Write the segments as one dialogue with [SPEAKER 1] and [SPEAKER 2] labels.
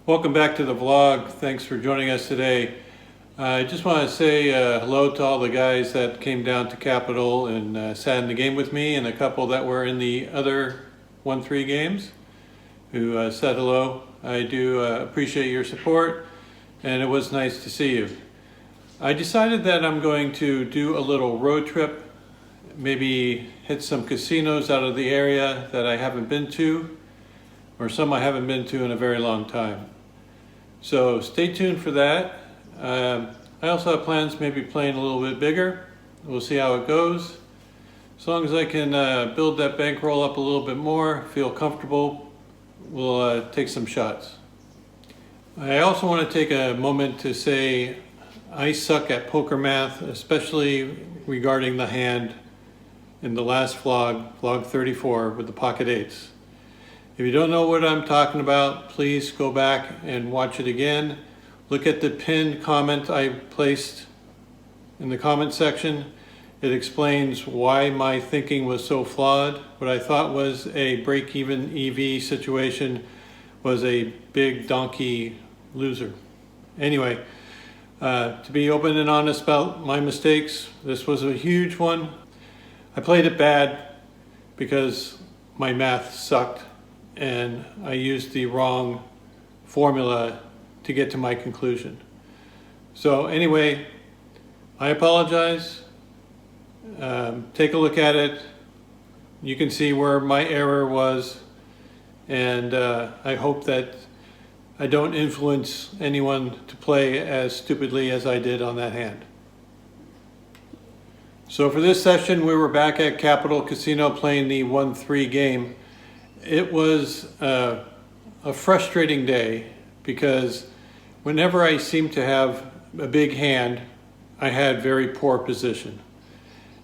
[SPEAKER 1] Welcome back to the vlog. Thanks for joining us today. I just want to say hello to all the guys that came down to Capitol and sat in the game with me, and a couple that were in the other 1-3 games who said hello. I do appreciate your support, and it was nice to see you. I decided that I'm going to do a little road trip, maybe hit some casinos out of the area that I haven't been to, or some I haven't been to in a very long time. So stay tuned for that. I also have plans maybe playing a little bit bigger. We'll see how it goes. As long as I can build that bankroll up a little bit more, feel comfortable, we'll take some shots. I also want to take a moment to say I suck at poker math, especially regarding the hand in the last vlog, vlog 34, with the pocket eights. If you don't know what I'm talking about, please go back and watch it again. Look at the pinned comment I placed in the comment section. It explains why my thinking was so flawed. What I thought was a break-even EV situation was a big donkey loser. Anyway, to be open and honest about my mistakes, this was a huge one. I played it bad because my math sucked and I used the wrong formula to get to my conclusion. So anyway, I apologize. Take a look at it. You can see where my error was, and I hope that I don't influence anyone to play as stupidly as I did on that hand. So for this session, we were back at Capitol Casino playing the 1-3 game. It was a frustrating day because whenever I seemed to have a big hand, I had very poor position.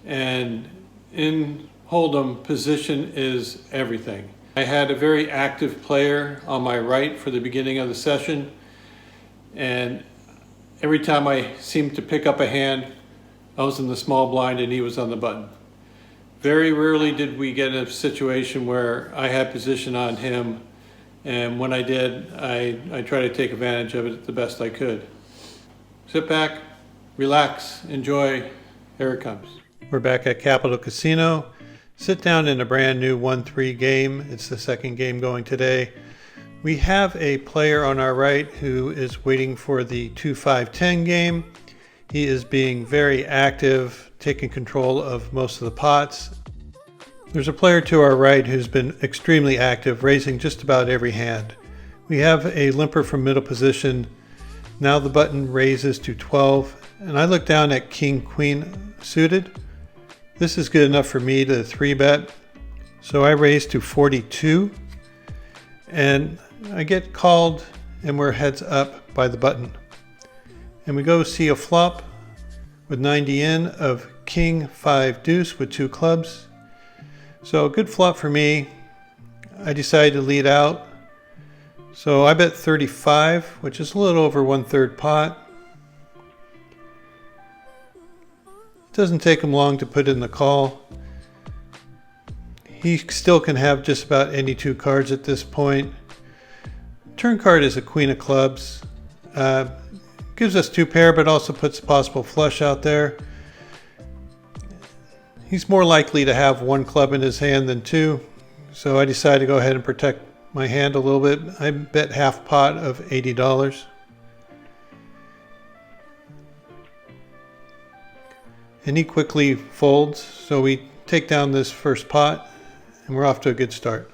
[SPEAKER 1] And in Hold'em, position is everything. I had a very active player on my right for the beginning of the session, and every time I seemed to pick up a hand, I was in the small blind and he was on the button. Very rarely did we get a situation where I had position on him, and when I did, I tried to take advantage of it the best I could. Sit back, relax, enjoy. Here it comes. We're back at Capitol Casino. Sit down in a brand new 1-3 game. It's the second game going today. We have a player on our right who is waiting for the 2-5-10 game. He is being very active, taking control of most of the pots. There's a player to our right who's been extremely active, raising just about every hand. We have a limper from middle position. Now the button raises to 12, and I look down at King Queen suited. This is good enough for me to 3-bet, so I raise to 42, and I get called, and we're heads up by the button. And we go see a flop with 90 in of King 5 deuce with 2 clubs. So a good flop for me. I decided to lead out. So I bet 35, which is a little over 1/3 pot. It doesn't take him long to put in the call. He still can have just about any 2 cards at this point. Turn card is a queen of clubs. Gives us 2 pair, but also puts a possible flush out there. He's more likely to have 1 club in his hand than 2, so I decided to go ahead and protect my hand a little bit. I bet half pot of $80. And he quickly folds, so we take down this first pot, and we're off to a good start.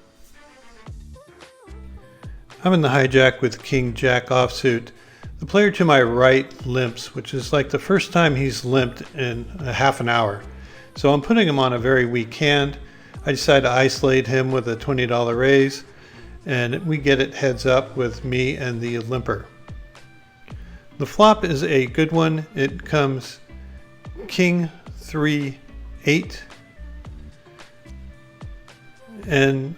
[SPEAKER 1] I'm in the hijack with King Jack offsuit. The player to my right limps, which is like the first time he's limped in a half an hour. So I'm putting him on a very weak hand. I decide to isolate him with a $20 raise, and we get it heads up with me and the limper. The flop is a good one. It comes King 3-8. And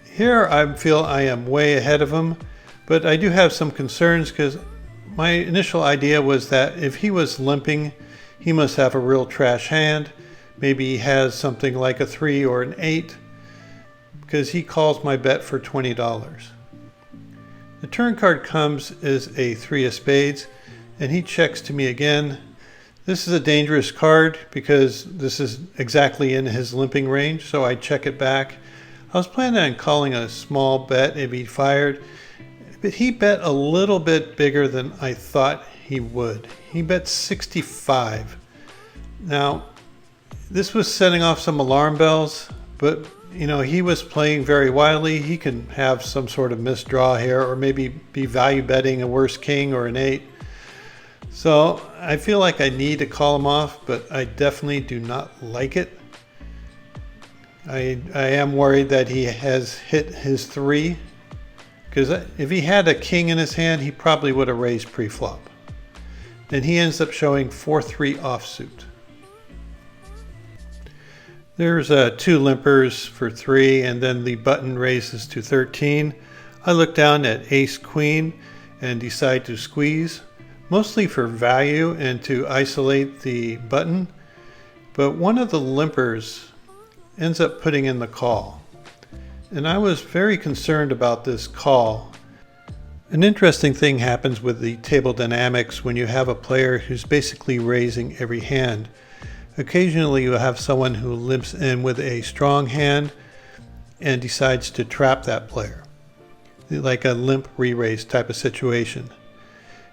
[SPEAKER 1] here I feel I am way ahead of him, but I do have some concerns because my initial idea was that if he was limping, he must have a real trash hand. Maybe he has something like a 3 or an 8, because he calls my bet for $20. The turn card comes as a 3 of spades, and he checks to me again. This is a dangerous card because this is exactly in his limping range, so I check it back. I was planning on calling a small bet if he fired, but he bet a little bit bigger than I thought he would. He bet 65. Now, this was setting off some alarm bells, but he was playing very widely. He can have some sort of misdraw here, or maybe be value betting a worse king or an 8. So I feel like I need to call him off, but I definitely do not like it. I am worried that he has hit his 3, because if he had a king in his hand, he probably would have raised pre-flop. Then he ends up showing 4-3 offsuit. There's 2 limpers for 3, and then the button raises to 13. I look down at ace queen and decide to squeeze, mostly for value and to isolate the button, but one of the limpers ends up putting in the call. And I was very concerned about this call. An interesting thing happens with the table dynamics when you have a player who's basically raising every hand. Occasionally you have someone who limps in with a strong hand and decides to trap that player, like a limp re-raise type of situation.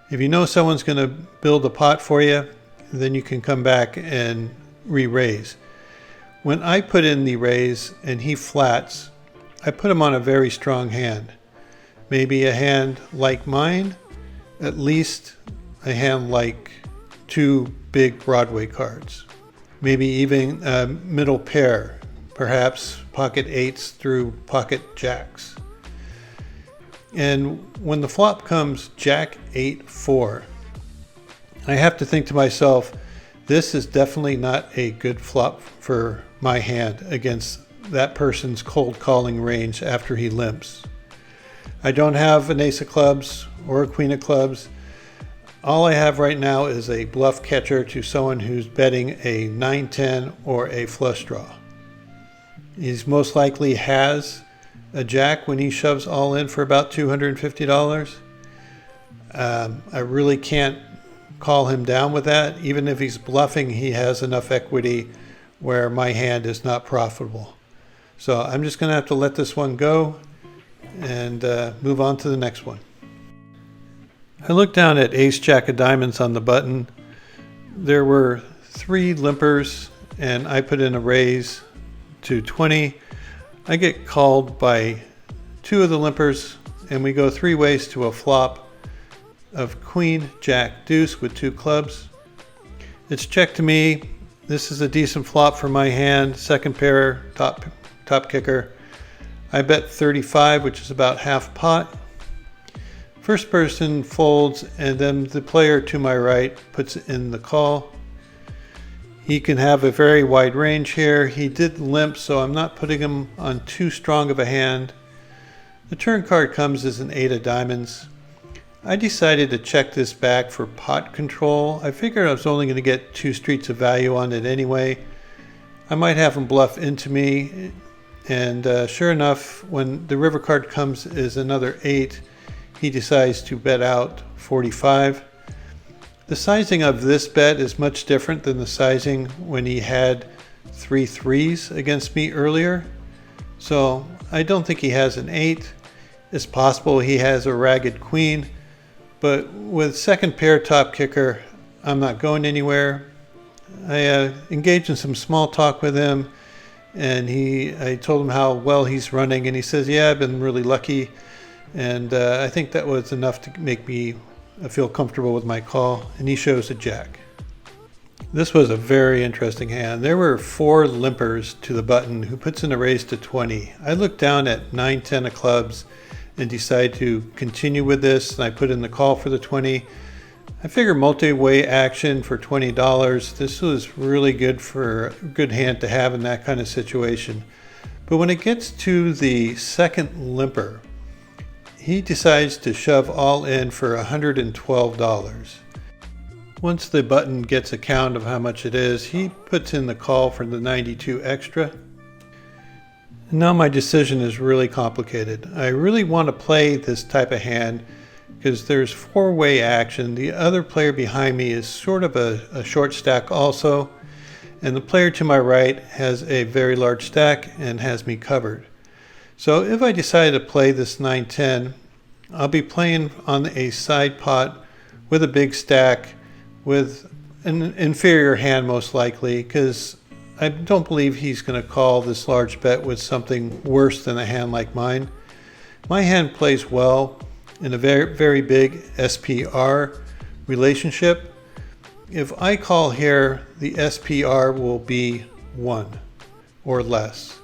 [SPEAKER 1] If you know someone's going to build a pot for you, then you can come back and re-raise. When I put in the raise and he flats, I put him on a very strong hand. Maybe a hand like mine, at least a hand like 2 big Broadway cards. Maybe even a middle pair, perhaps pocket 8s through pocket jacks. And when the flop comes Jack 8-4, I have to think to myself, this is definitely not a good flop for my hand against that person's cold calling range after he limps. I don't have an ace of clubs or a queen of clubs. All I have right now is a bluff catcher to someone who's betting a 9-10 or a flush draw. He's most likely has a jack when he shoves all in for about $250. I really can't call him down with that. Even if he's bluffing, he has enough equity where my hand is not profitable. So I'm just going to have to let this one go and move on to the next one. I looked down at ace jack of diamonds on the button. There were 3 limpers and I put in a raise to 20. I get called by 2 of the limpers and we go 3 ways to a flop of queen, jack, deuce with 2 clubs. It's check to me. This is a decent flop for my hand. Second pair, top kicker. I bet 35, which is about half pot. First person folds and then the player to my right puts in the call. He can have a very wide range here. He did limp, so I'm not putting him on too strong of a hand. The turn card comes as an 8 of diamonds. I decided to check this back for pot control. I figured I was only going to get 2 streets of value on it anyway. I might have him bluff into me, and sure enough, when the river card comes as another 8, he decides to bet out 45. The sizing of this bet is much different than the sizing when he had 3 3s against me earlier. So I don't think he has an 8. It's possible he has a ragged queen, but with second pair top kicker, I'm not going anywhere. I engaged in some small talk with him, and I told him how well he's running, and he says, yeah, I've been really lucky. And I think that was enough to make me feel comfortable with my call, and he shows a jack. This was a very interesting hand. There were 4 limpers to the button who puts in a raise to 20. I looked down at 9-10 of clubs and decide to continue with this, and I put in the call for the 20. I figure multi-way action for $20. This was really good for a good hand to have in that kind of situation. But when it gets to the second limper, he decides to shove all in for $112. Once the button gets a count of how much it is, he puts in the call for the 92 extra. Now my decision is really complicated. I really want to play this type of hand because there's four-way action. The other player behind me is sort of a short stack also, and the player to my right has a very large stack and has me covered. So if I decide to play this 9-10, I'll be playing on a side pot with a big stack with an inferior hand most likely, because I don't believe he's going to call this large bet with something worse than a hand like mine. My hand plays well in a very, very big SPR relationship. If I call here, the SPR will be 1 or less.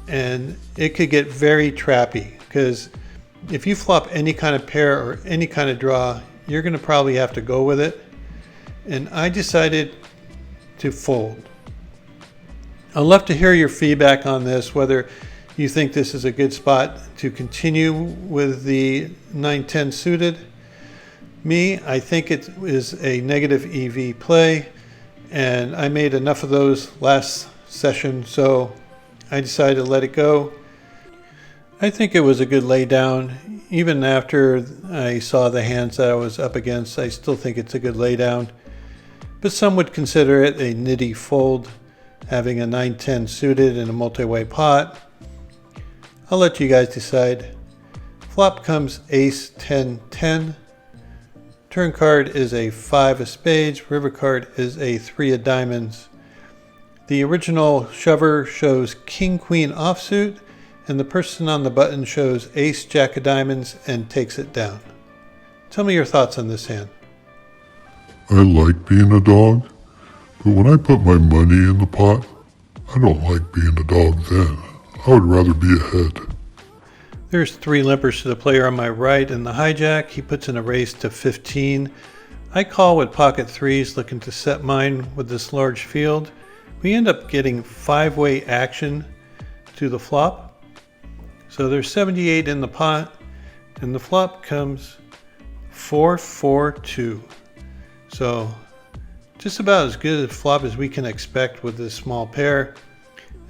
[SPEAKER 1] And it could get very trappy, because if you flop any kind of pair or any kind of draw, you're going to probably have to go with it. And I decided to fold. I'd love to hear your feedback on this, whether you think this is a good spot to continue with the 9-10 suited. Me, I think it is a negative EV play, and I made enough of those last session, so I decided to let it go. I think it was a good lay down. Even after I saw the hands that I was up against, I still think it's a good lay down. But some would consider it a nitty fold, having a 9-10 suited in a multi-way pot. I'll let you guys decide. Flop comes ace 10-10. Turn card is a 5 of spades. River card is a 3 of diamonds. The original shover shows king queen offsuit, and the person on the button shows ace jack of diamonds and takes it down. Tell me your thoughts on this hand.
[SPEAKER 2] I like being a dog, but when I put my money in the pot, I don't like being a dog then. I would rather be a head.
[SPEAKER 1] There's 3 limpers to the player on my right in the hijack. He puts in a raise to 15. I call with pocket 3s, looking to set mine with this large field. We end up getting 5-way action to the flop. So there's 78 in the pot, and the flop comes 4-4-2. So just about as good a flop as we can expect with this small pair.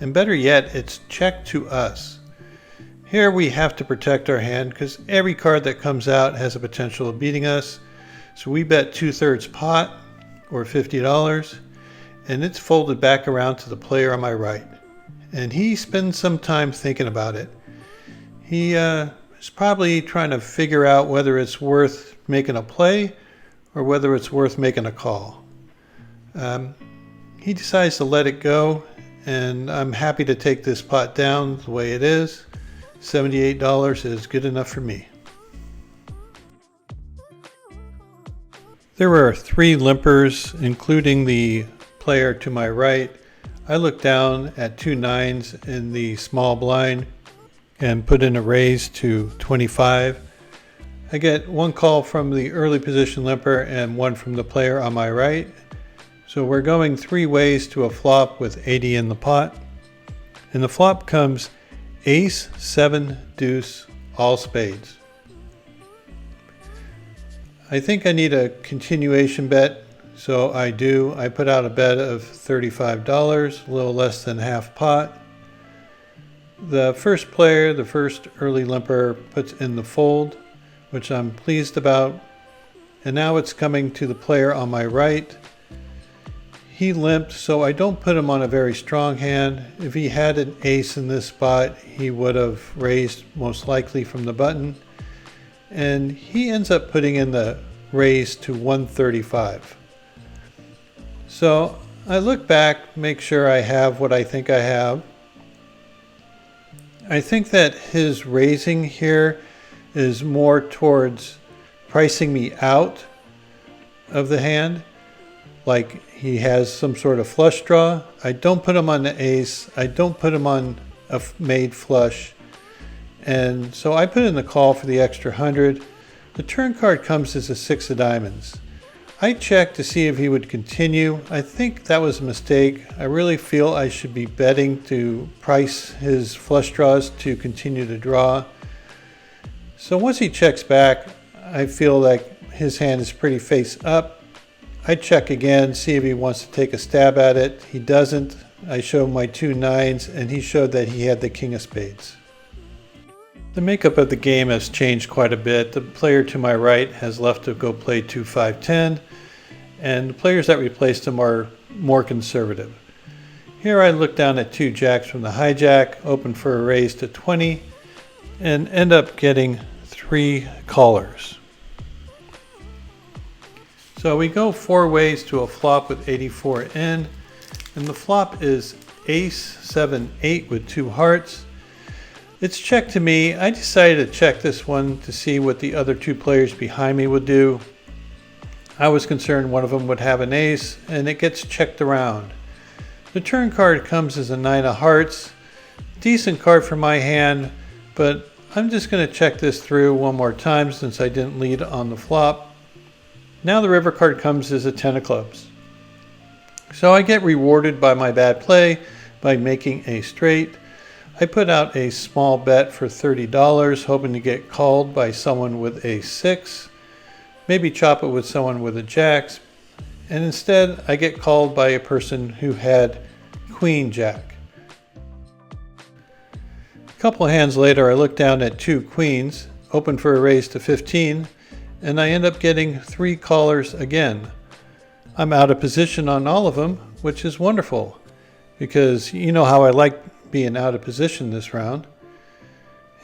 [SPEAKER 1] And better yet, it's check to us. Here we have to protect our hand because every card that comes out has a potential of beating us. So we bet 2/3 pot, or $50, and it's folded back around to the player on my right. And he spends some time thinking about it. He is probably trying to figure out whether it's worth making a play or whether it's worth making a call. He decides to let it go, and I'm happy to take this pot down the way it is. $78 is good enough for me. There were 3 limpers, including the player to my right. I looked down at 2 9s in the small blind and put in a raise to 25. I get 1 call from the early position limper and 1 from the player on my right. So we're going 3 ways to a flop with 80 in the pot. And the flop comes ace, 7, deuce, all spades. I think I need a continuation bet, so I do. I put out a bet of $35, a little less than half pot. The first player, the first early limper, puts in the fold, which I'm pleased about. And now it's coming to the player on my right. He limped, so I don't put him on a very strong hand. If he had an ace in this spot, he would have raised most likely from the button. And he ends up putting in the raise to 135. So I look back, make sure I have what I think I have. I think that his raising here is more towards pricing me out of the hand. Like he has some sort of flush draw. I don't put him on the ace. I don't put him on a made flush. And so I put in the call for the extra 100. The turn card comes as a 6 of diamonds. I checked to see if he would continue. I think that was a mistake. I really feel I should be betting to price his flush draws to continue to draw. So once he checks back, I feel like his hand is pretty face up. I check again, see if he wants to take a stab at it. He doesn't. I show my 2 9s, and he showed that he had the king of spades. The makeup of the game has changed quite a bit. The player to my right has left to go play 2 5 10, and the players that replaced him are more conservative. Here I look down at 2 jacks from the hijack, open for a raise to 20, and end up getting 3 callers. So we go 4 ways to a flop with 84 in, and the flop is ace 7 8 with 2 hearts. It's check to me. I decided to check this one to see what the other 2 players behind me would do. I was concerned one of them would have an ace, and it gets checked around. The turn card comes as a 9 of hearts. Decent card for my hand, but I'm just going to check this through one more time since I didn't lead on the flop. Now the river card comes as a 10 of clubs. So I get rewarded by my bad play by making a straight. I put out a small bet for $30, hoping to get called by someone with a 6, maybe chop it with someone with a jacks, and instead I get called by a person who had queen jack. A couple of hands later I look down at 2 queens, open for a raise to 15, and I end up getting 3 callers again. I'm out of position on all of them, which is wonderful, because you know how I like being out of position this round.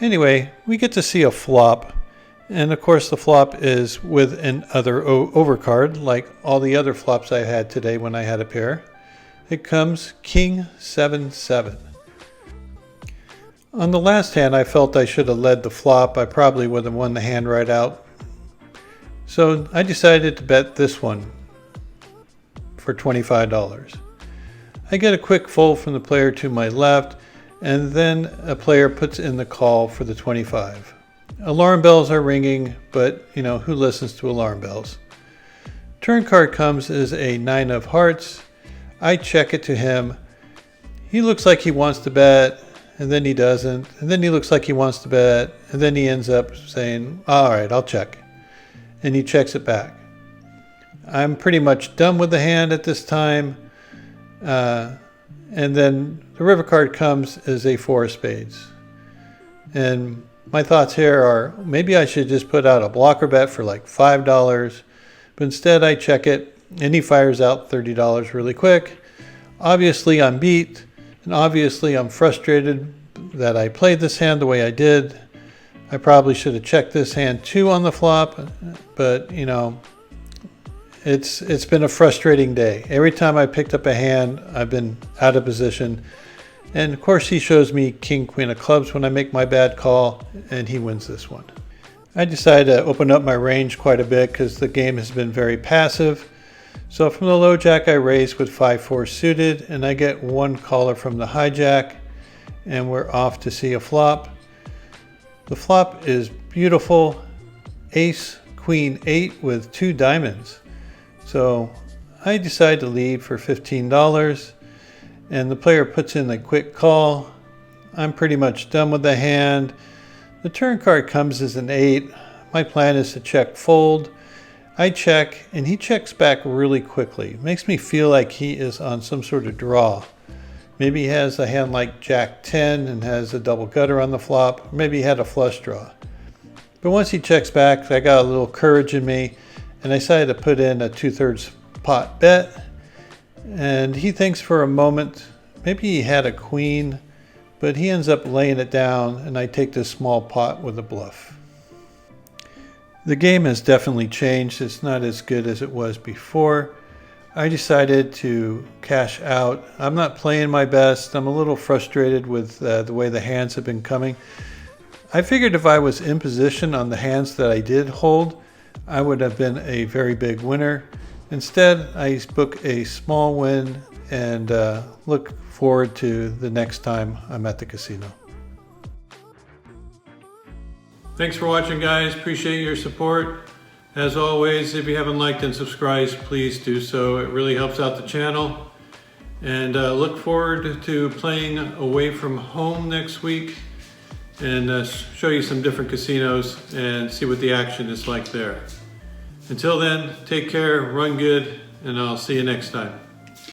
[SPEAKER 1] Anyway, we get to see a flop, and of course the flop is with an other overcard, like all the other flops I had today when I had a pair. It comes king 7 7. On the last hand I felt I should have led the flop. I probably would have won the hand right out. So I decided to bet this one for $25. I get a quick fold from the player to my left, and then a player puts in the call for the 25. Alarm bells are ringing, but you know, who listens to alarm bells? Turn card comes as a 9 of hearts. I check it to him. He looks like he wants to bet, and then he doesn't, and then he looks like he wants to bet, and then he ends up saying, all right, I'll check. And he checks it back. I'm pretty much done with the hand at this time. And then the river card comes as a 4 of spades. And my thoughts here are maybe I should just put out a blocker bet for like $5, but instead I check it and he fires out $30 really quick. Obviously I'm beat, and obviously I'm frustrated that I played this hand the way I did. I probably should have checked this hand too on the flop, but you know, it's been a frustrating day. Every time I picked up a hand, I've been out of position. And of course he shows me king, queen of clubs when I make my bad call, and he wins this one. I decided to open up my range quite a bit because the game has been very passive. So from the low jack I raise with 5-4 suited, and I get 1 caller from the hijack, and we're off to see a flop. The flop is beautiful. Ace, queen 8 with 2 diamonds. So I decide to lead for $15, and the player puts in a quick call. I'm pretty much done with the hand. The turn card comes as an 8. My plan is to check fold. I check, and he checks back really quickly. It makes me feel like he is on some sort of draw. Maybe he has a hand like Jack 10 and has a double gutter on the flop. Maybe he had a flush draw. But once he checks back, I got a little courage in me, and I decided to put in a 2/3 pot bet. And he thinks for a moment, maybe he had a queen, but he ends up laying it down, and I take this small pot with a bluff. The game has definitely changed. It's not as good as it was before. I decided to cash out. I'm not playing my best. I'm a little frustrated with the way the hands have been coming. I figured if I was in position on the hands that I did hold, I would have been a very big winner. Instead, I book a small win and look forward to the next time I'm at the casino. Thanks for watching, guys. Appreciate your support. As always, if you haven't liked and subscribed, please do so. It really helps out the channel. And look forward to playing away from home next week and show you some different casinos and see what the action is like there. Until then, take care, run good, and I'll see you next time.